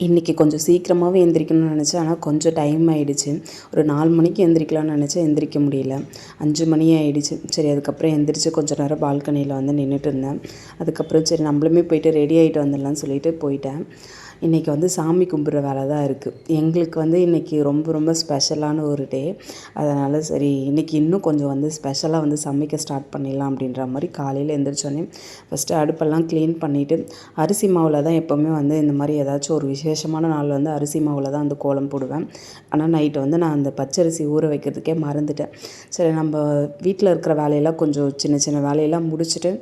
இன்றைக்கி கொஞ்சம் சீக்கிரமாகவே எந்திரிக்கணும்னு நினச்சேன். ஆனால் கொஞ்சம் டைம் ஆகிடுச்சு. ஒரு 4 மணிக்கு எந்திரிக்கலாம்னு நினச்சேன், எந்திரிக்க முடியல. 5 மணி ஆகிடுச்சு. சரி, அதுக்கப்புறம் எந்திரிச்சு கொஞ்சம் நேரம் பால்கனியில் வந்து நின்றுட்டு இருந்தேன். அதுக்கப்புறம் சரி நம்மளுமே போயிட்டு ரெடி ஆகிட்டு வந்துடலான்னு சொல்லிட்டு போயிட்டேன். இன்றைக்கி வந்து சாமி கும்பிட்ற வேலை தான் இருக்குது. எங்களுக்கு வந்து இன்றைக்கி ரொம்ப ரொம்ப ஸ்பெஷலான ஒரு டே. அதனால் சரி இன்றைக்கி இன்னும் கொஞ்சம் வந்து ஸ்பெஷலாக வந்து சமைக்க ஸ்டார்ட் பண்ணிடலாம் அப்படின்ற மாதிரி காலையில் எழுந்திரிச்சோன்னே ஃபஸ்ட்டு அடுப்பெல்லாம் க்ளீன் பண்ணிவிட்டு, அரிசி மாவில் தான் எப்போவுமே வந்து இந்த மாதிரி ஏதாச்சும் ஒரு விசேஷமான நாள் வந்து அரிசி மாவில் தான் வந்து கோலம் போடுவேன். ஆனால் நைட்டு வந்து நான் அந்த பச்சரிசி ஊற வைக்கிறதுக்கே மறந்துட்டேன். சரி நம்ம வீட்டில் இருக்கிற வேலையெல்லாம் கொஞ்சம் சின்ன சின்ன வேலையெல்லாம் முடிச்சுட்டு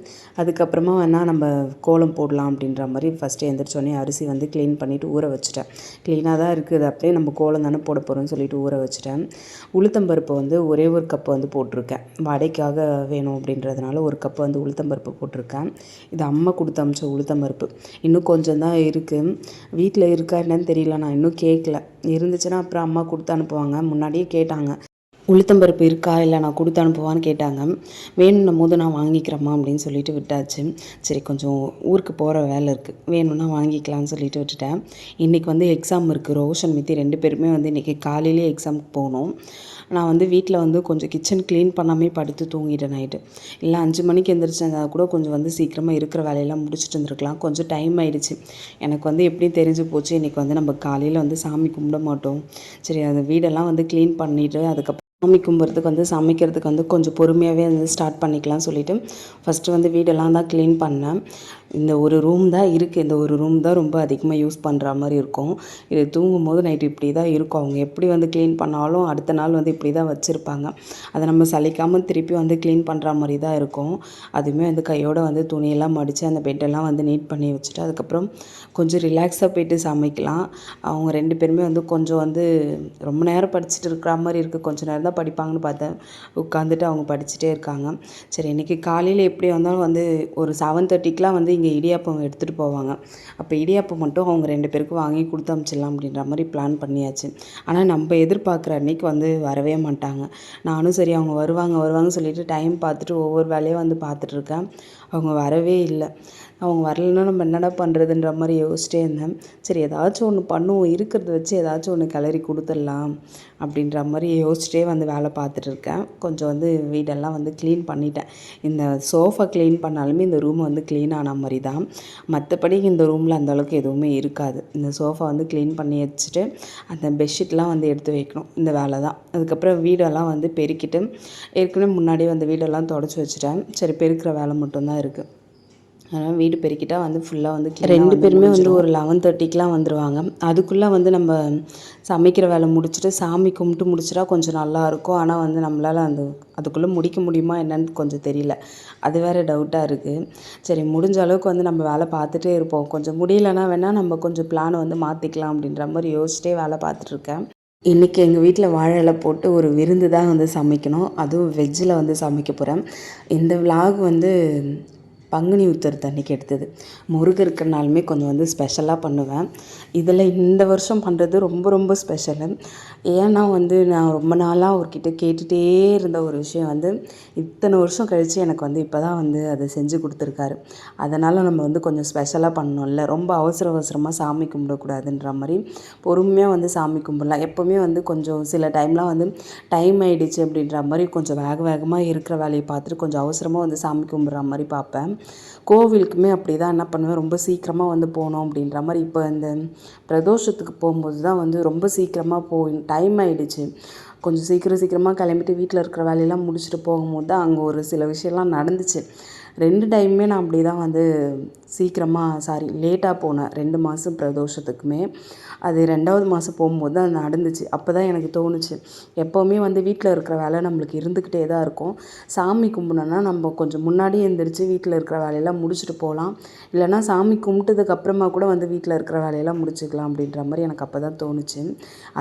அதுக்கப்புறமா வேணால் நம்ம கோலம் போடலாம் அப்படின்ற மாதிரி ஃபஸ்ட்டு எழுந்திரிச்சோன்னே அரிசி வந்து க்ளீன் பண்ணிவிட்டு ஊற வச்சுட்டேன். க்ளீனாக தான் இருக்குது, அப்படியே நம்ம கோலம் தானே போட போகிறோம்னு சொல்லிட்டு ஊற வச்சுட்டேன். உளுத்தம்பருப்பு வந்து ஒரே ஒரு கப்பு வந்து போட்டிருக்கேன். வடைக்காக வேணும் அப்படின்றதுனால ஒரு கப்பு வந்து உளுத்தம்பருப்பு போட்டிருக்கேன். இது அம்மா கொடுத்து அமிச்ச உளுத்தம்பருப்பு. இன்னும் கொஞ்சம் தான் இருக்குது. வீட்டில் இருக்கா என்னன்னு தெரியல, நான் இன்னும் கேட்கல. இருந்துச்சுன்னா அப்புறம் அம்மா கொடுத்து அனுப்புவாங்க. முன்னாடியே கேட்டாங்க, உளுத்தம்பருப்பு இருக்கா, இல்லை நான் கொடுத்து அனுப்புவான்னு கேட்டாங்க. வேணுன்னும் போது நான் வாங்கிக்கிறேம்மா அப்படின்னு சொல்லிட்டு விட்டாச்சு. சரி கொஞ்சம் ஊருக்கு போகிற வேலை இருக்குது, வேணும்னா வாங்கிக்கலாம்னு சொல்லிட்டு விட்டுட்டேன். இன்றைக்கி வந்து எக்ஸாம் இருக்குது. ரோஷன் மித்தி 2 பேருமே வந்து இன்றைக்கி காலையிலேயே எக்ஸாமுக்கு போகணும். நான் வந்து வீட்டில் வந்து கொஞ்சம் கிச்சன் க்ளீன் பண்ணாமே படுத்து தூங்கிட்டேன் நைட்டு. இல்லை 5 மணிக்கு எழுந்திரிச்சிருந்தா கூட கொஞ்சம் வந்து சீக்கிரமாக இருக்கிற வேலையெல்லாம் முடிச்சுட்டு இருந்திருக்கலாம். கொஞ்சம் டைம் ஆகிடுச்சு. எனக்கு வந்து எப்படி தெரிஞ்சு போச்சு, இன்றைக்கி வந்து நம்ம காலையில் வந்து சாமி கும்பிட மாட்டோம். சரி அந்த வீடெல்லாம் வந்து க்ளீன் பண்ணிவிட்டு அதுக்கப்புறம் சாமி கும்பிட்றதுக்கு வந்து சமைக்கிறதுக்கு வந்து கொஞ்சம் பொறுமையாகவே வந்து ஸ்டார்ட் பண்ணிக்கலாம் சொல்லிவிட்டு ஃபஸ்ட்டு வந்து வீடெல்லாம் தான் க்ளீன் பண்ணேன். இந்த ஒரு ரூம் தான் இருக்குது. இந்த ஒரு ரூம் தான் ரொம்ப அதிகமாக யூஸ் பண்ணுற மாதிரி இருக்கும். இது தூங்கும்போது நைட்டு இப்படி தான் இருக்கும். அவங்க எப்படி வந்து க்ளீன் பண்ணாலும் அடுத்த நாள் வந்து இப்படி தான் வச்சுருப்பாங்க. அதை நம்ம சலிக்காமல் திருப்பி வந்து க்ளீன் பண்ணுற மாதிரி தான் இருக்கும். அதுவுமே வந்து கையோடு வந்து துணியெல்லாம் மடித்து அந்த பெட்டெல்லாம் வந்து நீட் பண்ணி வச்சுட்டு அதுக்கப்புறம் கொஞ்சம் ரிலாக்ஸாக போய்ட்டு சமைக்கலாம். அவங்க 2 பேருமே வந்து கொஞ்சம் வந்து ரொம்ப நேரம் படிச்சுட்டு இருக்கிற மாதிரி இருக்குது. கொஞ்சம் நேரம் தான் படிப்பாங்கன்னு பார்த்தேன். உட்காந்துட்டு அவங்க படிச்சுட்டே இருக்காங்க. சரி இன்றைக்கி காலையில் எப்படி வந்தாலும் வந்து ஒரு 7:30க்கெலாம் வந்து இங்கே இடியாப்பம் எடுத்துகிட்டு போவாங்க. அப்போ இடியாப்பம் மட்டும் அவங்க 2 பேருக்கும் வாங்கி கொடுத்து அனுப்பிச்சிடலாம் அப்படின்ற மாதிரி பிளான் பண்ணியாச்சு. ஆனால் நம்ம எதிர்பார்க்குற அன்றைக்கி வந்து வரவே மாட்டாங்க. நானும் சரி அவங்க வருவாங்கன்னு சொல்லிட்டு டைம் பார்த்துட்டு ஒவ்வொரு வேலையாக வந்து பார்த்துட்ருக்கேன். அவங்க வரவே இல்லை. அவங்க வரலைன்னா நம்ம என்னடா பண்ணுறதுன்ற மாதிரி யோசிச்சிட்டே இருந்தேன். சரி ஏதாச்சும் ஒன்று பண்ணுவோம், இருக்கிறத வச்சு ஏதாச்சும் ஒன்று கிளறி கொடுத்துடலாம் அப்படின்ற மாதிரி யோசிச்சிட்டே வந்து வேலை பார்த்துட்டு இருக்கேன். கொஞ்சம் வந்து வீடெல்லாம் வந்து க்ளீன் பண்ணிட்டேன். இந்த சோஃபா க்ளீன் பண்ணாலுமே இந்த ரூம் வந்து க்ளீன் ஆன மாதிரி தான். மற்றபடி இந்த ரூமில் அந்தளவுக்கு எதுவுமே இருக்காது. இந்த சோஃபா வந்து க்ளீன் பண்ணி வச்சுட்டு அந்த பெட்ஷீட்லாம் வந்து எடுத்து வைக்கணும். இந்த வேலை தான். அதுக்கப்புறம் வீடெல்லாம் வந்து பெருக்கிட்டு ஏற்கனவே முன்னாடியே வந்து வீடெல்லாம் தொடச்சி வச்சுட்டேன். சரி பெருக்கிற வேலை மட்டும்தான் இருக்குது. அதனால் வீடு பெருக்கிட்டால் வந்து ஃபுல்லாக வந்து 2 பேருமே வந்து ஒரு 11:30க்கெலாம் வந்துடுவாங்க. அதுக்குள்ளே வந்து நம்ம சமைக்கிற வேலை முடிச்சுட்டு சாமி கும்பிட்டு முடிச்சிட்டா கொஞ்சம் நல்லாயிருக்கும். ஆனால் வந்து நம்மளால் அதுக்குள்ளே முடிக்க முடியுமா என்னன்னு கொஞ்சம் தெரியல. அது வேறு டவுட்டாக இருக்குது. சரி முடிஞ்ச அளவுக்கு வந்து நம்ம வேலை பார்த்துட்டே இருப்போம். கொஞ்சம் முடியலன்னா வேணால் நம்ம கொஞ்சம் பிளானை வந்து மாற்றிக்கலாம் அப்படின்ற மாதிரி யோசிச்சிட்டே வேலை பார்த்துட்ருக்கேன். இன்றைக்கி எங்கள் வீட்டில் வாழை இலை போட்டு ஒரு விருந்து தான் வந்து சமைக்கணும். அதுவும் வெஜ்ஜில் வந்து சமைக்க போகிறேன். இந்த விலாக் வந்து பங்குனி உத்திரத்து அன்றைக்கி எடுத்தது. முருகருக்கு நாளுமே கொஞ்சம் வந்து ஸ்பெஷலாக பண்ணுவேன். இதில் இந்த வருஷம் பண்ணுறது ரொம்ப ரொம்ப ஸ்பெஷலு. ஏன்னா வந்து நான் ரொம்ப நாளாக அவர்கிட்ட கேட்டுகிட்டே இருந்த ஒரு விஷயம் வந்து இத்தனை வருஷம் கழித்து எனக்கு வந்து இப்போ தான் வந்து அதை செஞ்சு கொடுத்துருக்காரு. அதனால் நம்ம வந்து கொஞ்சம் ஸ்பெஷலாக பண்ணணும்ல. ரொம்ப அவசரமாக சாமி கும்பிடக்கூடாதுன்ற மாதிரி பொறுமையாக வந்து சாமி கும்பிடலாம். எப்போவுமே வந்து கொஞ்சம் சில டைம்லாம் வந்து டைம் ஆகிடுச்சு அப்படின்ற மாதிரி கொஞ்சம் வேகமாக இருக்கிற வேலையை பார்த்துட்டு கொஞ்சம் அவசரமாக வந்து சாமி கும்பிட்ற மாதிரி பார்ப்பேன். கோவிலுக்குமே அப்படி தான் என்ன பண்ணுவேன், ரொம்ப சீக்கிரமாக வந்து போகணும் அப்படின்ற மாதிரி. இப்போ இந்த பிரதோஷத்துக்கு போகும்போது தான் வந்து ரொம்ப சீக்கிரமாக டைம் ஆகிடுச்சு. கொஞ்சம் சீக்கிரமாக கிளம்பிட்டு வீட்டில் இருக்கிற வேலையெல்லாம் முடிச்சுட்டு போகும்போது தான் அங்கே ஒரு சில விஷயம்லாம் நடந்துச்சு. 2 டைமுமே நான் அப்படி தான் வந்து லேட்டாக போனேன். 2 மாதம் பிரதோஷத்துக்குமே. அது 2வது மாதம் போகும்போது தான் நடந்துச்சு. அப்போ தான் எனக்கு தோணுச்சு, எப்போவுமே வந்து வீட்டில் இருக்கிற வேலை நம்மளுக்கு இருந்துக்கிட்டே தான் இருக்கும். சாமி கும்பிடணுன்னா நம்ம கொஞ்சம் முன்னாடியே எழுந்திரிச்சு வீட்டில் இருக்கிற வேலையெல்லாம் முடிச்சுட்டு போகலாம். இல்லைனா சாமி கும்பிட்டதுக்கப்புறமா கூட வந்து வீட்டில் இருக்கிற வேலையெல்லாம் முடிச்சுக்கலாம் அப்படின்ற மாதிரி எனக்கு அப்போ தான் தோணுச்சு.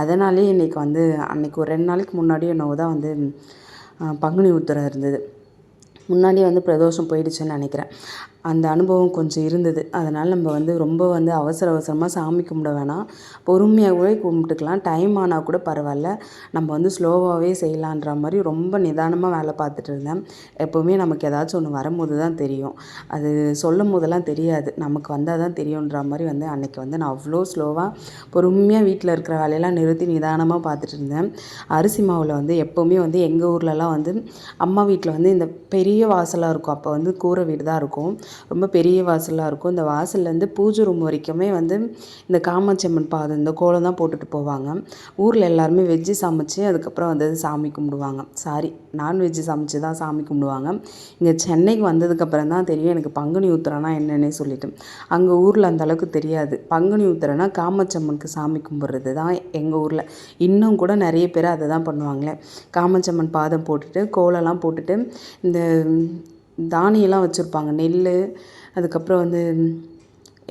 அதனாலே இன்றைக்கி வந்து அன்றைக்கி ஒரு 2 நாளைக்கு முன்னாடியே என்னவோ தான் வந்து பங்குனி உத்திரம் இருந்தது. முன்னாடியே வந்து பிரதோஷம் போயிடுச்சுன்னு நினைக்கிறேன். அந்த அனுபவம் கொஞ்சம் இருந்தது. அதனால் நம்ம வந்து ரொம்ப வந்து அவசர அவசரமாக சாமி கும்பிட வேணாம். பொறுமையாகவே கும்பிட்டுக்கலாம். டைம் ஆனால் கூட பரவாயில்ல. நம்ம வந்து ஸ்லோவாகவே செய்யலான்ற மாதிரி ரொம்ப நிதானமாக வேலை பார்த்துட்டு இருந்தேன். எப்போவுமே நமக்கு ஏதாச்சும் ஒன்று வரும்போது தான் தெரியும். அது சொல்லும் போதெல்லாம் தெரியாது. நமக்கு வந்தால் தான் தெரியுன்ற மாதிரி வந்து அன்றைக்கி வந்து நான் அவ்வளோ ஸ்லோவாக பொறுமையாக வீட்டில் இருக்கிற வேலையெல்லாம் நிறுத்தி நிதானமாக பார்த்துட்டு இருந்தேன். அரிசி மாவில் வந்து எப்போவுமே வந்து எங்கள் ஊர்லலாம் வந்து அம்மா வீட்டில் வந்து இந்த பெரிய வாசலாக இருக்கும். அப்போ வந்து கூரை வீடு தான் இருக்கும். ரொம்ப பெரிய வாசலாக இருக்கும். இந்த வாசல்லேருந்து பூஜை ரூம் வரைக்குமே வந்து இந்த காமாட்சி அம்மன் பாதம் இந்த கோலம் தான் போட்டுட்டு போவாங்க. ஊரில் எல்லாருமே வெஜ்ஜு சமைச்சு அதுக்கப்புறம் வந்து சாமி கும்பிடுவாங்க. நான்வெஜ்ஜு சமைச்சு தான் சாமி கும்பிடுவாங்க. இங்கே சென்னைக்கு வந்ததுக்கப்புறம் தான் தெரியும் எனக்கு பங்குனி உத்திரம்னா என்னன்னே சொல்லிட்டு. அங்கே ஊரில் அந்த அளவுக்கு தெரியாது. பங்குனி உத்திரம்னா காமாட்சி அம்மனுக்கு சாமி கும்பிட்றது தான் எங்கள் ஊரில். இன்னும் கூட நிறைய பேர் அதை தான் பண்ணுவாங்களே. காமாட்சி அம்மன் பாதம் போட்டுட்டு கோலம்லாம் போட்டுட்டு இந்த தானியெல்லாம் வச்சுருப்பாங்க. நெல், அதுக்கப்புறம் வந்து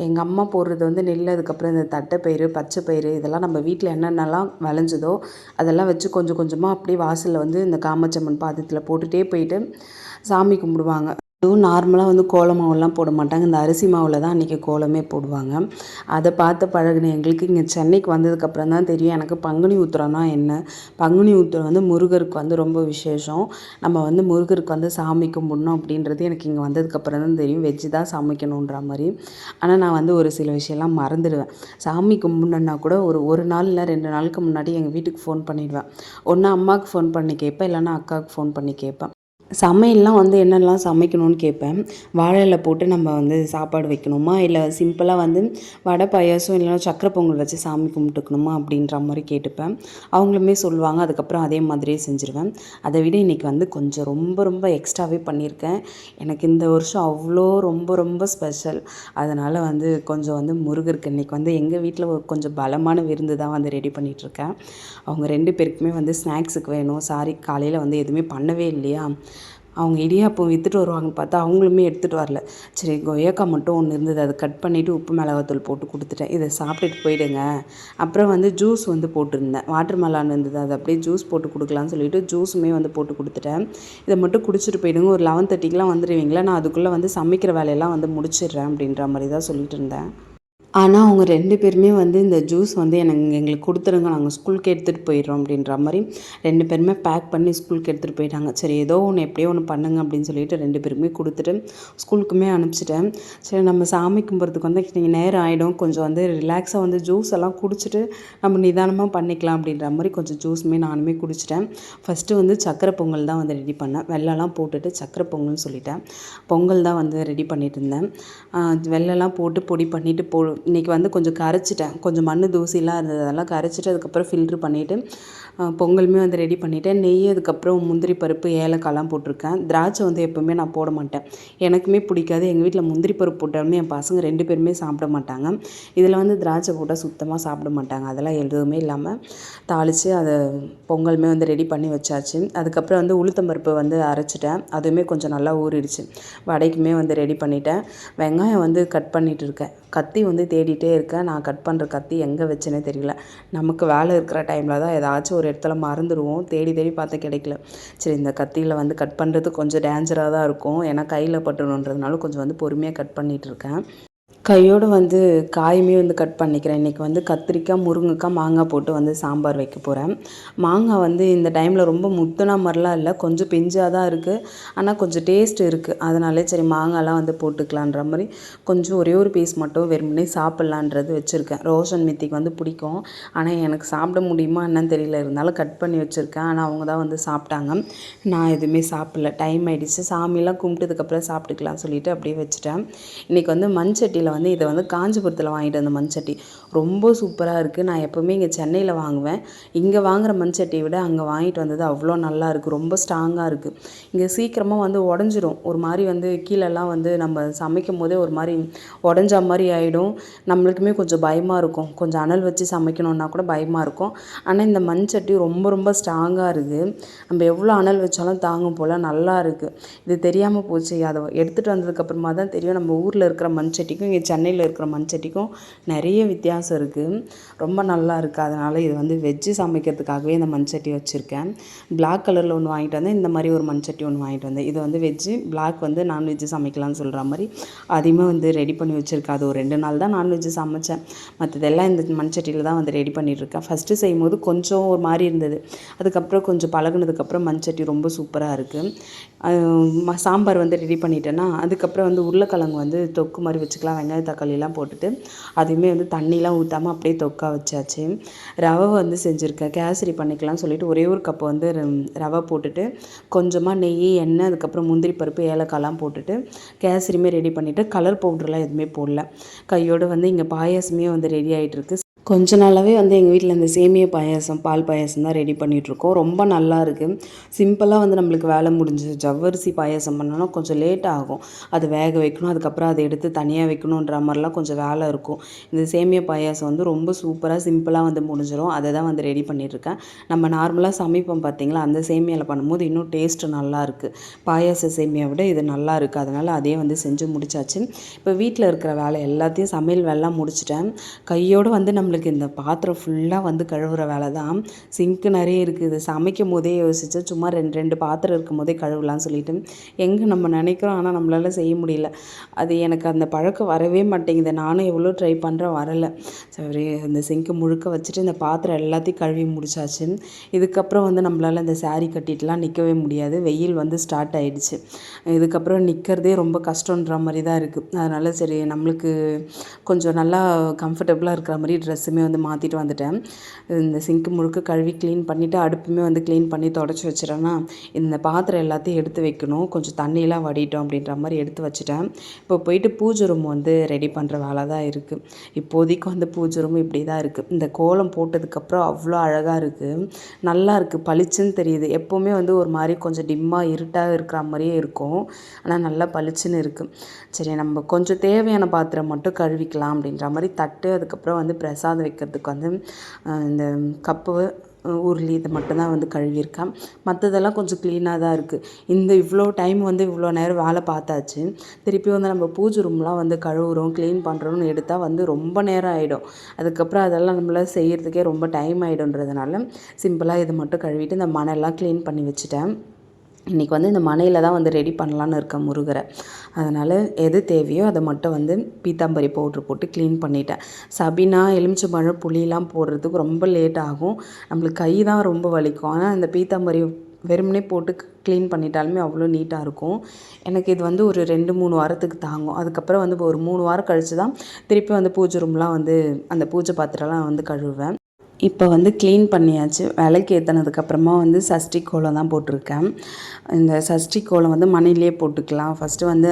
எங்கள் அம்மா போடுறது வந்து நெல், அதுக்கப்புறம் இந்த தட்டைப்பயிறு, பச்சைப்பயிறு இதெல்லாம் நம்ம வீட்டில் என்னென்னலாம் விளைஞ்சதோ அதெல்லாம் வச்சு கொஞ்சம் கொஞ்சமாக அப்படியே வாசலில் வந்து இந்த காமாட்சி அம்மன் பாதத்தில் போட்டுகிட்டே போயிட்டு சாமி கும்பிடுவாங்க. அதுவும் நார்மலாக வந்து கோல மாவுலாம் போட மாட்டாங்க. இந்த அரிசி மாவில் தான் அன்றைக்கி கோலமே போடுவாங்க. அதை பார்த்து பழகின எங்களுக்கு இங்கே சென்னைக்கு வந்ததுக்கப்புறம் தான் தெரியும் எனக்கு பங்குனி உத்திரம்னா என்ன. பங்குனி உத்திரம் வந்து முருகருக்கு வந்து ரொம்ப விசேஷம். நம்ம வந்து முருகருக்கு வந்து சாமி கும்பிடணும் அப்படின்றது எனக்கு இங்கே வந்ததுக்கப்புறம் தான் தெரியும். வெஜ்ஜு தான் சமைக்கணுன்ற மாதிரி. ஆனால் நான் வந்து ஒரு சில விஷயம்லாம் மறந்துடுவேன். சாமி கும்பிடணுன்னா கூட ஒரு நாள் இல்லை 2 நாளுக்கு முன்னாடி எங்கள் வீட்டுக்கு ஃபோன் பண்ணிடுவேன். ஒன்று அம்மாவுக்கு ஃபோன் பண்ணி கேட்பேன், இல்லைன்னா அக்காவுக்கு ஃபோன் பண்ணி கேட்பேன். சமையல்லாம் வந்து என்னெல்லாம் சமைக்கணும்னு கேட்பேன். வாழை இலை போட்டு நம்ம வந்து சாப்பாடு வைக்கணுமா, இல்லை சிம்பிளாக வந்து வடை பாயாசம் இல்லைன்னா சக்கரை பொங்கல் வச்சு சாமி கும்பிட்டுக்கணுமா அப்படின்ற மாதிரி கேட்டுப்பேன். அவங்களுமே சொல்லுவாங்க. அதுக்கப்புறம் அதே மாதிரியே செஞ்சுருவேன். அதை விட இன்றைக்கி வந்து கொஞ்சம் ரொம்ப ரொம்ப எக்ஸ்ட்ராவே பண்ணியிருக்கேன். எனக்கு இந்த வருஷம் அவ்வளோ ரொம்ப ரொம்ப ஸ்பெஷல். அதனால் வந்து கொஞ்சம் வந்து முருகருக்கு இன்றைக்கி வந்து எங்கள் வீட்டில் கொஞ்சம் பலமான விருந்து தான் வந்து ரெடி பண்ணிகிட்ருக்கேன். அவங்க 2 பேருக்குமே வந்து ஸ்நாக்ஸுக்கு வேணும். காலையில் வந்து எதுவுமே பண்ணவே இல்லையா, அவங்க இடியாப்பம் விற்றுட்டு வருவாங்கன்னு பார்த்தா அவங்களுமே எடுத்துகிட்டு வரல. சரி, கொய்யாக்காய் மட்டும் ஒன்று இருந்தது, அதை கட் பண்ணிவிட்டு உப்பு மிளகாத்தூள் போட்டு கொடுத்துட்டேன். இதை சாப்பிட்டுட்டு போயிடுங்க. அப்புறம் வந்து ஜூஸ் வந்து போட்டிருந்தேன். வாட்டர் மெலான் இருந்தது, அதை அப்படியே ஜூஸ் போட்டு கொடுக்கலான்னு சொல்லிவிட்டு ஜூஸுமே வந்து போட்டு கொடுத்துட்டேன். இதை மட்டும் குடிச்சிட்டு போயிடுங்க, ஒரு 11:30க்கெலாம் வந்துடுவீங்களா, நான் அதுக்குள்ளே வந்து சமைக்கிற வேலையெல்லாம் வந்து முடிச்சிடுறேன் அப்படின்ற மாதிரி தான் சொல்லிட்டு இருந்தேன். ஆனால் அவங்க 2 பேருமே வந்து இந்த ஜூஸ் வந்து எங்களுக்கு கொடுத்துருங்க, நாங்கள் ஸ்கூலுக்கு எடுத்துகிட்டு போயிடுறோம் அப்படின்ற மாதிரி 2 பேருமே பேக் பண்ணி ஸ்கூலுக்கு எடுத்துகிட்டு போயிட்டாங்க. சரி, ஏதோ ஒன்று எப்படியோ ஒன்று பண்ணுங்க அப்படின்னு சொல்லிட்டு 2 பேருமே கொடுத்துட்டு ஸ்கூலுக்குமே அனுப்பிச்சிட்டேன். சரி, நம்ம சாமி கும்பிட்றதுக்கு வந்து நீங்கள் நேரம் ஆகிடும், கொஞ்சம் வந்து ரிலாக்ஸாக வந்து ஜூஸ் எல்லாம் குடிச்சிட்டு நம்ம நிதானமாக பண்ணிக்கலாம் அப்படின்ற மாதிரி கொஞ்சம் ஜூஸுமே நானுமே குடிச்சிட்டேன். ஃபஸ்ட்டு வந்து சக்கரை பொங்கல் தான் வந்து ரெடி பண்ணேன். வெள்ளம்லாம் போட்டுட்டு சக்கரை பொங்கல்னு சொல்லிட்டேன். பொங்கல் தான் வந்து ரெடி பண்ணிட்டு இருந்தேன். வெள்ளம்லாம் போட்டு பொடி பண்ணிவிட்டு இன்றைக்கி வந்து கொஞ்சம் கரைச்சிட்டேன். கொஞ்சம் மண் தூசிலாம் இருந்தது, அதெல்லாம் கரைச்சிட்டு அதுக்கப்புறம் ஃபில்ட்ரு பண்ணிவிட்டு பொங்கலுமே வந்து ரெடி பண்ணிவிட்டேன். நெய், அதுக்கப்புறம் முந்திரி பருப்பு, ஏலக்காய்லாம் போட்டிருக்கேன். திராட்சை வந்து எப்போவுமே நான் போட மாட்டேன், எனக்குமே பிடிக்காது. எங்கள் வீட்டில் முந்திரி பருப்பு போட்டாலுமே என் பசங்க 2 பேருமே சாப்பிட மாட்டாங்க. இதில் வந்து திராட்சை போட்டால் சுத்தமாக சாப்பிட மாட்டாங்க. அதெல்லாம் எதுவுமே இல்லாமல் தாளித்து அதை பொங்கலுமே வந்து ரெடி பண்ணி வச்சாச்சு. அதுக்கப்புறம் வந்து உளுத்தம்பருப்பு வந்து அரைச்சிட்டேன், அதுவுமே கொஞ்சம் நல்லா ஊறிடுச்சு. வடைக்குமே வந்து ரெடி பண்ணிட்டேன். வெங்காயம் வந்து கட் பண்ணிகிட்டு இருக்கேன். கத்தி வந்து தேடிட்டே இருக்கேன். நான் கட் பண்ணுற கத்தி எங்கே வச்சேனே தெரியல. நமக்கு வேலை இருக்கிற டைமில் தான் ஏதாச்சும் ஒரு இடத்துல மறந்துடுவோம். தேடி தேடி பார்த்து கிடைக்கல. சரி, இந்த கத்தியில் வந்து கட் பண்ணுறது கொஞ்சம் டேஞ்சராக தான் இருக்கும். ஏன்னா கையில் பட்டுணுன்றதுனால கொஞ்சம் வந்து பொறுமையாக கட் பண்ணிகிட்ருக்கேன். கையோடு வந்து காயுமே வந்து கட் பண்ணிக்கிறேன். இன்றைக்கி வந்து கத்திரிக்காய், முருங்கைக்காய், மாங்காய் போட்டு வந்து சாம்பார் வைக்க போகிறேன். மாங்காய் வந்து இந்த டைமில் ரொம்ப முத்துன மாதிரிலாம் இல்லை, கொஞ்சம் பிஞ்சாக தான் இருக்குது. ஆனால் கொஞ்சம் டேஸ்ட் இருக்குது. அதனாலே சரி மாங்காய்லாம் வந்து போட்டுக்கலான்ற மாதிரி கொஞ்சம் ஒரே ஒரு பீஸ் மட்டும் வெறுமனே சாப்பிட்லான்றது வச்சுருக்கேன். ரோஷன் மித்திக்கு வந்து பிடிக்கும், ஆனால் எனக்கு சாப்பிட முடியுமா என்னன்னு தெரியல. இருந்தாலும் கட் பண்ணி வச்சுருக்கேன். ஆனால் அவங்க தான் வந்து சாப்பிட்டாங்க. நான் எதுவுமே சாப்பிடல. டைம் ஆகிடுச்சு. சாமியெல்லாம் கும்பிட்டதுக்கப்புறம் சாப்பிட்டுக்கலாம்னு சொல்லிவிட்டு அப்படியே வச்சுட்டேன். இன்றைக்கி வந்து மண்சட்டியில் வந்து இதை வந்து காஞ்சிபுரத்தில் வாங்கிட்டு வந்த மண்சட்டி ரொம்ப சூப்பராக இருக்குது. நான் எப்போவுமே இங்கே சென்னையில் வாங்குவேன். இங்கே வாங்குகிற மண்சட்டியை விட அங்கே வாங்கிட்டு வந்தது அவ்வளோ நல்லா இருக்குது. ரொம்ப ஸ்ட்ராங்காக இருக்குது. இங்கே சீக்கிரமாக வந்து உடஞ்சிரும். ஒரு மாதிரி வந்து கீழெல்லாம் வந்து நம்ம சமைக்கும் போதே ஒரு மாதிரி உடஞ்சா மாதிரி ஆகிடும். நம்மளுக்குமே கொஞ்சம் பயமாக இருக்கும். கொஞ்சம் அனல் வச்சு சமைக்கணுன்னா கூட பயமாக இருக்கும். ஆனால் இந்த மண்சட்டி ரொம்ப ரொம்ப ஸ்ட்ராங்காக இருக்குது. நம்ம எவ்வளோ அனல் வச்சாலும் தாங்கும் போல் நல்லா இருக்குது. இது தெரியாமல் போச்சு. அதை எடுத்துகிட்டு வந்ததுக்கப்புறமா தான் தெரியும் நம்ம ஊரில் இருக்கிற மண்சட்டிக்கும் இங்கே சென்னையில் இருக்கிற மண்சட்டிக்கும் நிறைய வித்தியாசம் வித்தியாசம் இருக்குது, ரொம்ப நல்லா இருக்குது. அதனால் இது வந்து வெஜ்ஜு சமைக்கிறதுக்காகவே இந்த மண்சட்டி வச்சுருக்கேன். பிளாக் கலரில் ஒன்று வாங்கிட்டு வந்தேன், இந்த மாதிரி ஒரு மண்சட்டி ஒன்று வாங்கிட்டு வந்தேன். இது வந்து வெஜ்ஜு, பிளாக் வந்து நான்வெஜ்ஜு சமைக்கலாம்னு சொல்கிற மாதிரி அதையுமே வந்து ரெடி பண்ணி வச்சுருக்கேன். அது ஒரு 2 நாள் தான் நான்வெஜ்ஜு சமைச்சேன், மற்றதெல்லாம் இந்த மண்சட்டியில் தான் வந்து ரெடி பண்ணிகிட்ருக்கேன். ஃபஸ்ட்டு செய்யும்போது கொஞ்சம் ஒரு மாதிரி இருந்தது, அதுக்கப்புறம் கொஞ்சம் பழகுனதுக்கப்புறம் மண்சட்டி ரொம்ப சூப்பராக இருக்குது. சாம்பார் வந்து ரெடி பண்ணிட்டேன்னா, அதுக்கப்புறம் வந்து உருளைக்கிழங்கு வந்து தொக்கு மாதிரி வச்சுக்கலாம், வெங்காயம் தக்காளிலாம் போட்டுட்டு அதையுமே வந்து தண்ணிலாம் ஊற்றாமல் அப்படியே தொக்கா வச்சாச்சு. ரவை வந்து செஞ்சுருக்கேன், கேசரி பண்ணிக்கலாம்னு சொல்லிட்டு ஒரே ஒரு கப்பு வந்து ரவை போட்டுட்டு கொஞ்சமாக நெய், எண்ணெய், அதுக்கப்புறம் முந்திரி பருப்பு, ஏலக்காய்லாம் போட்டுட்டு கேசரியுமே ரெடி பண்ணிவிட்டு கலர் பவுட்ருலாம் எதுவுமே போடல. கையோடு வந்து இங்கே பாயாசமே வந்து ரெடி ஆகிட்டுருக்கு. கொஞ்ச நாளாகவே வந்து எங்கள் வீட்டில் இந்த சேமியா பாயாசம், பால் பாயாசம் தான் ரெடி பண்ணிகிட்ருக்கோம். ரொம்ப நல்லா இருக்குது, சிம்பிளாக வந்து நம்மளுக்கு வேலை முடிஞ்சுது. ஜவ்வரிசி பாயாசம் பண்ணோன்னா கொஞ்சம் லேட் ஆகும், அது வேக வைக்கணும், அதுக்கப்புறம் அதை எடுத்து தனியாக வைக்கணுன்ற மாதிரிலாம் கொஞ்சம் வேலை இருக்கும். இந்த சேமியா பாயாசம் வந்து ரொம்ப சூப்பராக சிம்பிளாக வந்து முடிஞ்சிடும். அதை தான் வந்து ரெடி பண்ணிகிட்ருக்கேன். நம்ம நார்மலாக சமைப்போம் பார்த்திங்களா, அந்த சேமியாவில் பண்ணும்போது இன்னும் டேஸ்ட்டு நல்லாயிருக்கு. பாயாச சேமியா விட இது நல்லா இருக்குது, அதனால் அதே வந்து செஞ்சு முடிச்சாச்சு. இப்போ வீட்டில் இருக்கிற வேலை எல்லாத்தையும் சமையல் வேலைலாம் முடிச்சிட்டேன். கையோடு வந்து நம்மளுக்கு இந்த பாத்திரம் ஃபுல்லாக வந்து கழுவுற வேலை தான். சிங்க்கு நிறைய இருக்குது, சமைக்கும் போதே யோசிச்சு சும்மா 2 பாத்திரம் இருக்கும் போதே கழுவலான்னு சொல்லிட்டு எங்கே நம்ம நினைக்கிறோம், ஆனால் நம்மளால செய்ய முடியல. அது எனக்கு அந்த பழக்கம் வரவே மாட்டேங்குது. நானும் எவ்வளோ ட்ரை பண்ணுறேன், வரலை. சரி, அந்த சிங்க்கு முழுக்க வச்சுட்டு இந்த பாத்திரம் எல்லாத்தையும் கழுவி முடிச்சாச்சு. இதுக்கப்புறம் வந்து நம்மளால் இந்த சாரீ கட்டிட்டுலாம் நிற்கவே முடியாது, வெயில் வந்து ஸ்டார்ட் ஆகிடுச்சு. இதுக்கப்புறம் நிற்கிறதே ரொம்ப கஷ்டன்ற மாதிரி தான் இருக்குது. அதனால் சரி, நம்மளுக்கு கொஞ்சம் நல்லா கம்ஃபர்டபுளாக இருக்கிற மாதிரி ட்ரெஸ்ஸுமே வந்து மாற்றிட்டு வந்துட்டேன். இந்த சிங்க்கு முழுக்க கழுவி க்ளீன் பண்ணிவிட்டு அடுப்புமே வந்து க்ளீன் பண்ணி தொடச்சி வச்சிட்டேன்னா, இந்த பாத்திரம் எல்லாத்தையும் எடுத்து வைக்கணும். கொஞ்சம் தண்ணியெலாம் வடிட்டோம் அப்படின்ற மாதிரி எடுத்து வச்சுட்டேன். இப்போ போயிட்டு பூஜை ரூம் வந்து ரெடி பண்ணுற வேலை தான் இருக்குது. இப்போதைக்கு வந்து பூஜை ரூம் இப்படி தான் இருக்குது. இந்த கோலம் போட்டதுக்கப்புறம் அவ்வளோ அழகாக இருக்குது, நல்லா இருக்குது, பளிச்சுன்னு தெரியுது. எப்போவுமே வந்து ஒரு மாதிரி கொஞ்சம் டிம்மாக இருட்டாக இருக்கிற மாதிரியே இருக்கும், ஆனால் நல்லா பளிச்சுன்னு இருக்குது. சரி, நம்ம கொஞ்சம் தேவையான பாத்திரம் மட்டும் கழுவிக்கலாம் அப்படின்ற மாதிரி தட்டு, அதுக்கப்புறம் வந்து பிரசாதம் வைக்கிறதுக்கு வந்து இந்த கப்பு, உருளி, இது மட்டும்தான் வந்து கழுவியிருக்கேன். மற்றதெல்லாம் கொஞ்சம் க்ளீனாக தான் இருக்குது. இவ்வளோ டைம் வந்து இவ்வளோ நேரம் வேலை பார்த்தாச்சு, திருப்பி வந்து நம்ம பூஜை ரூம்லாம் வந்து கழுவுறோம், க்ளீன் பண்ணுறோன்னு எடுத்தால் வந்து ரொம்ப நேரம் ஆகிடும். அதுக்கப்புறம் அதெல்லாம் நம்மளால் செய்கிறதுக்கே ரொம்ப டைம் ஆகிடுன்றதுனால சிம்பிளாக இது மட்டும் கழுவிட்டு இந்த மணல்லாம் க்ளீன் பண்ணி வச்சுட்டேன். இன்றைக்கி வந்து இந்த மனையில் தான் வந்து ரெடி பண்ணலான்னு இருக்கேன் முருகரை. அதனால் எது தேவையோ அதை மட்டும் வந்து பீத்தாம்பரி பவுட்ரு போட்டு க்ளீன் பண்ணிட்டேன். சபினா, எலுமிச்சம்பழம், புளியெலாம் போடுறதுக்கு ரொம்ப லேட் ஆகும், நம்மளுக்கு கை தான் ரொம்ப வலிக்கும். ஆனால் இந்த பீத்தாம்பரி வெறுமனே போட்டு க்ளீன் பண்ணிட்டாலுமே அவ்வளோ நீட்டாக இருக்கும். எனக்கு இது வந்து ஒரு 2-3 வாரத்துக்கு தாங்கும். அதுக்கப்புறம் வந்து ஒரு 3 வாரம் கழித்து தான் திருப்பி வந்து பூஜை ரூம்லாம் வந்து அந்த பூஜை பாத்திரம்லாம் வந்து கழுவுவேன். இப்போ வந்து க்ளீன் பண்ணியாச்சு. விளக்கு ஏற்றினதுக்கப்புறமா வந்து சஷ்டி கோலம் தான் போட்டிருக்கேன். இந்த சஷ்டி கோலம் வந்து மண்ணிலே போட்டுக்கலாம். ஃபஸ்ட்டு வந்து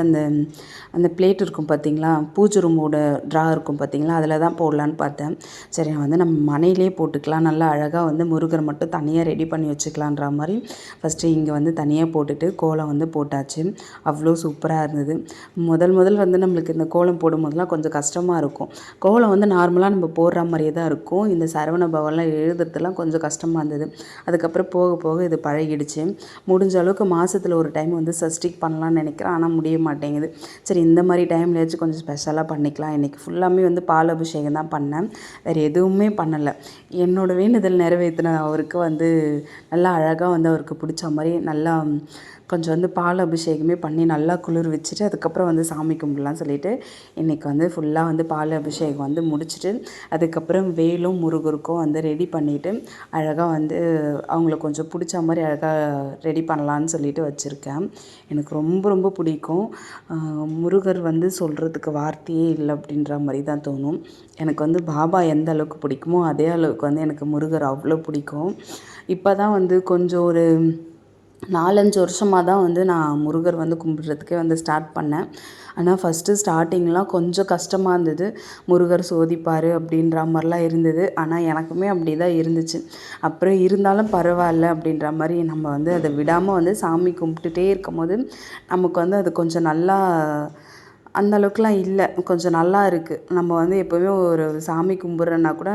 அந்த பிளேட் இருக்கும் பார்த்திங்களா, பூஜை ரூமோட ட்ரா இருக்கும் பார்த்திங்களா, அதில் தான் போடலான்னு பார்த்தேன். சரி, வந்து நம்ம மண்ணிலே போட்டுக்கலாம், நல்லா அழகாக வந்து முருகர் மட்டும் தனியாக ரெடி பண்ணி வச்சுக்கலான்ற மாதிரி ஃபஸ்ட்டு இங்கே வந்து தனியாக போட்டுட்டு கோலம் வந்து போட்டாச்சு. அவ்வளோ சூப்பராக இருந்தது. முதல் வந்து நம்மளுக்கு இந்த கோலம் போடும்போதெல்லாம் கொஞ்சம் கஷ்டமாக இருக்கும். கோலம் வந்து நார்மலாக நம்ம போடுற மாதிரியே தான் இருக்கும். இந்த சரவண பவன்லாம் எழுதுறதுலாம் கொஞ்சம் கஷ்டமாக இருந்தது. அதுக்கப்புறம் போக போக இது பழகிடுச்சு. முடிஞ்ச அளவுக்கு மாதத்தில் ஒரு டைம் வந்து சஷ்டிக்கு பண்ணலான்னு நினைக்கிறேன், ஆனால் முடிய மாட்டேங்குது. சரி, இந்த மாதிரி டைம்லேயாச்சும் கொஞ்சம் ஸ்பெஷலாக பண்ணிக்கலாம். இன்றைக்கி ஃபுல்லாமே வந்து பால் அபிஷேகம் தான் பண்ணேன், வேறு எதுவுமே பண்ணலை. என்னோடய வேண்டுதல் நிறைவேற்றின அவருக்கு வந்து நல்லா அழகாக வந்து அவருக்கு பிடிச்ச மாதிரி நல்லா கொஞ்சம் வந்து பால் அபிஷேகமே பண்ணி நல்லா குளிர் வச்சுட்டு அதுக்கப்புறம் வந்து சாமி கும்பிடலான்னு சொல்லிட்டு இன்றைக்கி வந்து ஃபுல்லாக வந்து பால் அபிஷேகம் வந்து முடிச்சுட்டு அதுக்கப்புறம் வேலும் முருகருக்கும் வந்து ரெடி பண்ணிவிட்டு அழகாக வந்து அவங்கள கொஞ்சம் பிடிச்ச மாதிரி அழகாக ரெடி பண்ணலான்னு சொல்லிட்டு வச்சுருக்கேன். எனக்கு ரொம்ப ரொம்ப பிடிக்கும். முருகர் வந்து சொல்கிறதுக்கு வார்த்தையே இல்லை அப்படின்ற மாதிரி தான் தோணும். எனக்கு வந்து பாபா எந்த அளவுக்கு பிடிக்குமோ அதே அளவுக்கு வந்து எனக்கு முருகர் அவ்வளோ பிடிக்கும். இப்போ தான் வந்து கொஞ்சம் ஒரு 4-5 வருஷமாக தான் வந்து நான் முருகர் வந்து கும்பிட்றதுக்கே வந்து ஸ்டார்ட் பண்ணேன். ஆனால் ஃபஸ்ட்டு ஸ்டார்டிங்லாம் கொஞ்சம் கஷ்டமாக இருந்தது. முருகர் சோதிப்பார் அப்படின்ற மாதிரிலாம் இருந்தது. ஆனால் எனக்குமே அப்படி தான் இருந்துச்சு. அப்புறம் இருந்தாலும் பரவாயில்ல அப்படின்ற மாதிரி நம்ம வந்து அதை விடாமல் வந்து சாமி கும்பிட்டுட்டே இருக்கும்போது நமக்கு வந்து அது கொஞ்சம் நல்லா அந்த அளவுக்குலாம் இல்லை, கொஞ்சம் நல்லா இருக்குது. நம்ம வந்து எப்போவுமே ஒரு சாமி கும்பிட்றோன்னா கூட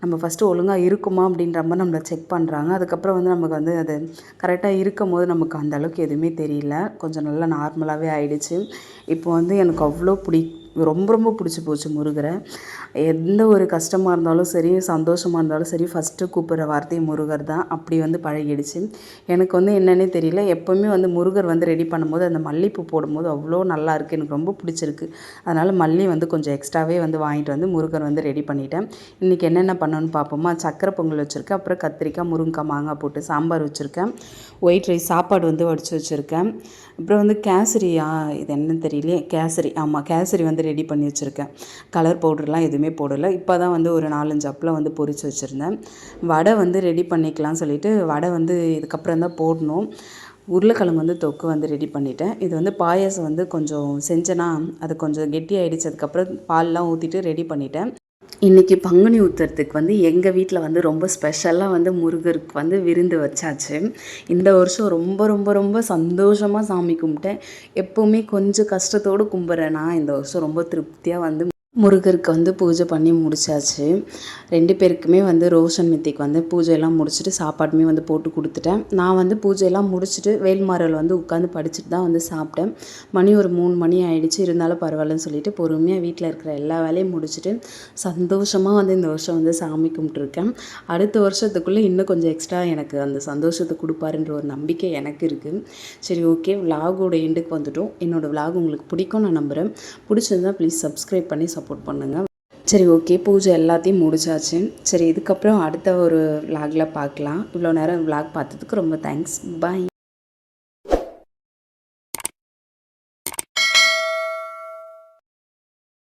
நம்ம ஃபஸ்ட்டு ஒழுங்காக இருக்குமா அப்படின்ற மாதிரி நம்மளை செக் பண்ணுறாங்க. அதுக்கப்புறம் வந்து நமக்கு வந்து அது கரெக்டாக இருக்கும்போது நமக்கு அந்த அளவுக்கு எதுவுமே தெரியல, கொஞ்சம் நல்லா நார்மலாகவே ஆயிடுச்சு. இப்போ வந்து எனக்கு அவ்வளோ ரொம்ப ரொம்ப பிடிச்சி போச்சு முருகரை. எந்த ஒரு கஷ்டமாக இருந்தாலும் சரி, சந்தோஷமாக இருந்தாலும் சரி, ஃபஸ்ட்டு கூப்பிட்ற வார்த்தை முருகர் தான். அப்படி வந்து பழகிடுச்சு. எனக்கு வந்து என்னன்னே தெரியல, எப்போவுமே வந்து முருகர் வந்து ரெடி பண்ணும்போது அந்த மல்லிப்பூ போடும்போது அவ்வளோ நல்லாயிருக்கு. எனக்கு ரொம்ப பிடிச்சிருக்கு. அதனால் மல்லி வந்து கொஞ்சம் எக்ஸ்ட்ராவே வந்து வாங்கிட்டு வந்து முருகர் வந்து ரெடி பண்ணிட்டேன். இன்றைக்கி என்னென்ன பண்ணணும்னு பார்ப்போமா? சக்கரை பொங்கல் வச்சுருக்கேன், அப்புறம் கத்திரிக்காய், முருங்கைக்காய், மாங்காய் போட்டு சாம்பார் வச்சுருக்கேன், ஒயிட் ரைஸ் சாப்பாடு வந்து வடித்து வச்சுருக்கேன். அப்புறம் வந்து கேசரியா, இது என்னன்னு தெரியலையே, கேசரி, ஆமாம் கேசரி வந்து ரெடி பண்ணி வச்சுருக்கேன். கலர் பவுடர்லாம் எதுவுமே போடலை. இப்போ தான் வந்து ஒரு 4-5 அப்பளம் வந்து பொரித்து வச்சுருந்தேன். வடை வந்து ரெடி பண்ணிக்கலாம்னு சொல்லிவிட்டு வடை வந்து இதுக்கப்புறம் தான் போடணும். உருளைக்கிழங்கு வந்து தொக்கு வந்து ரெடி பண்ணிட்டேன். இது வந்து பாயாசம் வந்து கொஞ்சம் செஞ்சேன்னா அது கொஞ்சம் கெட்டியாகிடுச்சு. அதுக்கப்புறம் பால்லாம் ஊற்றிட்டு ரெடி பண்ணிட்டேன். இன்றைக்கி பங்குனி உத்திரத்துக்கு வந்து எங்கள் வீட்டில் வந்து ரொம்ப ஸ்பெஷலாக வந்து முருகருக்கு வந்து விருந்து வச்சாச்சு. இந்த வருஷம் ரொம்ப ரொம்ப ரொம்ப சந்தோஷமாக சாமி கும்பிட்டேன். எப்போவுமே கொஞ்சம் கஷ்டத்தோடு கும்பிட்றேன் நான். இந்த வருஷம் ரொம்ப திருப்தியாக வந்து முருகருக்கு வந்து பூஜை பண்ணி முடிச்சாச்சு. 2 பேருக்குமே வந்து ரோஷன் மித்திக்கு வந்து பூஜையெல்லாம் முடிச்சுட்டு சாப்பாடுமே வந்து போட்டு கொடுத்துட்டேன். நான் வந்து பூஜையெல்லாம் முடிச்சுட்டு வேல்மாறல் வந்து உட்காந்து படிச்சுட்டு தான் வந்து சாப்பிட்டேன். மணி ஒரு 3 மணி ஆகிடுச்சு. இருந்தாலும் பரவாயில்லன்னு சொல்லிட்டு பொறுமையாக வீட்டில் இருக்கிற எல்லா வேலையும் முடிச்சுட்டு சந்தோஷமாக வந்து இந்த வருஷம் வந்து சாமி கும்பிட்டுருக்கேன். அடுத்த வருஷத்துக்குள்ளே இன்னும் கொஞ்சம் எக்ஸ்ட்ரா எனக்கு அந்த சந்தோஷத்தை கொடுப்பாருன்ற ஒரு நம்பிக்கை எனக்கு இருக்குது. சரி, ஓகே, விலாகோட எண்டுக்கு வந்துட்டோம். என்னோடய விலாக் உங்களுக்கு பிடிக்கும் நான் நம்புகிறேன். பிடிச்சிருந்தா ப்ளீஸ் சப்ஸ்கிரைப் பண்ணி சப்போர்ட் பண்ணுங்கள். சரி, ஓகே, பூஜை எல்லாத்தையும் முடிச்சாச்சு. சரி, இதுக்கப்புறம் அடுத்த ஒரு விலாகில் பார்க்கலாம். இவ்வளோ நேரம் விலாக் பார்த்ததுக்கு ரொம்ப தேங்க்ஸ். பாய்.